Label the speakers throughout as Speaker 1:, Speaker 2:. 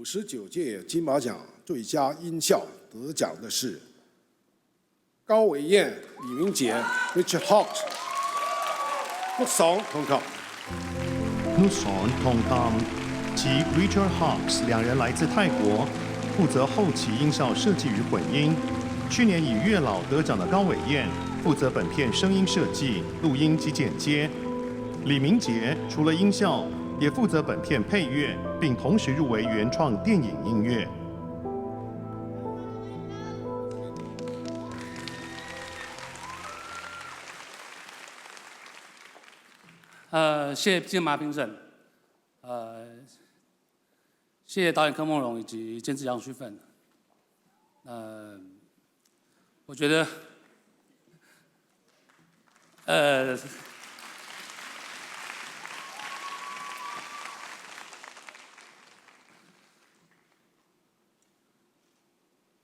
Speaker 1: 59届金马奖最佳音效得奖的是高伟燕、李明杰、Richard Hawks、木爽同考。
Speaker 2: Nuson Tongtam 及 Richard Hawks 两人来自泰国，负责后期音效设计与混音。去年以月老得奖的高伟燕负责本片声音设计、录音及剪接。李明杰除了音效，也负责本片配乐，并同时入围原创电影音乐。
Speaker 3: 谢谢金马评审，谢谢导演柯梦荣以及监制杨旭奋。我觉得，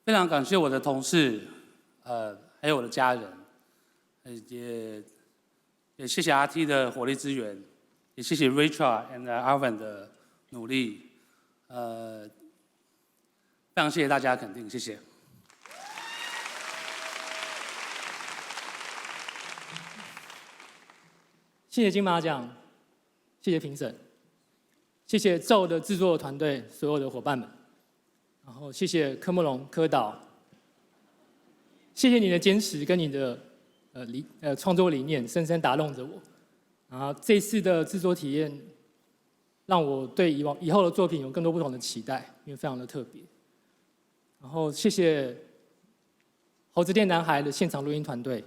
Speaker 3: 非常感谢我的同事，还有我的家人，也谢谢 RT 的火力支援，也谢谢 Richard and Arvin 的努力，非常谢谢大家的肯定，谢谢。
Speaker 4: 谢谢金马奖，谢谢评审，谢谢咒的制作团队所有的伙伴们，然后谢谢柯梦龙柯导，谢谢你的坚持跟你的创作理念深深打动着我。然后这次的制作体验，让我对以后的作品有更多不同的期待，因为非常的特别。然后谢谢猴子店男孩的现场录音团队，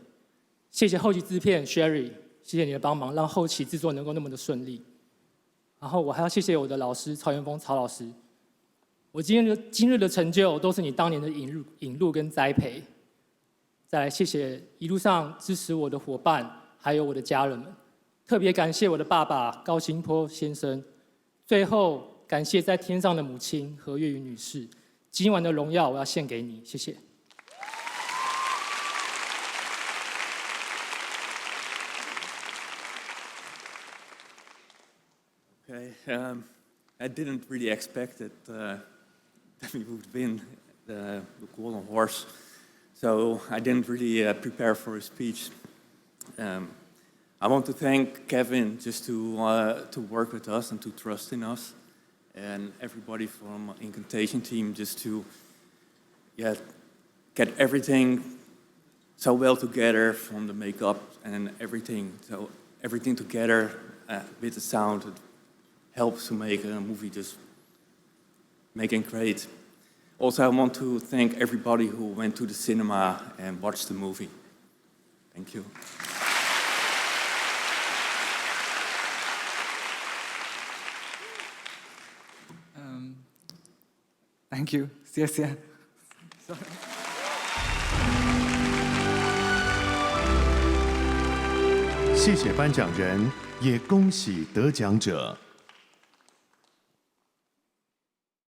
Speaker 4: 谢谢后期制片 Sherry。谢谢你的帮忙，让后期制作能够那么的顺利。然后我还要谢谢我的老师曹元峰曹老师，我今日的成就都是你当年的引路跟栽培。再来谢谢一路上支持我的伙伴，还有我的家人们，特别感谢我的爸爸高新坡先生。最后感谢在天上的母亲何月云女士，今晚的荣耀我要献给你，谢谢。
Speaker 5: Okay, I didn't really expect that we would win the Golden Horse, so I didn't really prepare for a speech. I want to thank Kevin just to work with us and to trust in us, and everybody from Incantation team just to get everything so well together, from the makeup and everything. So everything together with the sound. Helps to make a movie just making great. Also, I want to thank everybody who went to the cinema and watched the movie. Thank you.
Speaker 6: Thank you. 谢谢。
Speaker 2: 谢谢颁奖人，也恭喜得奖者。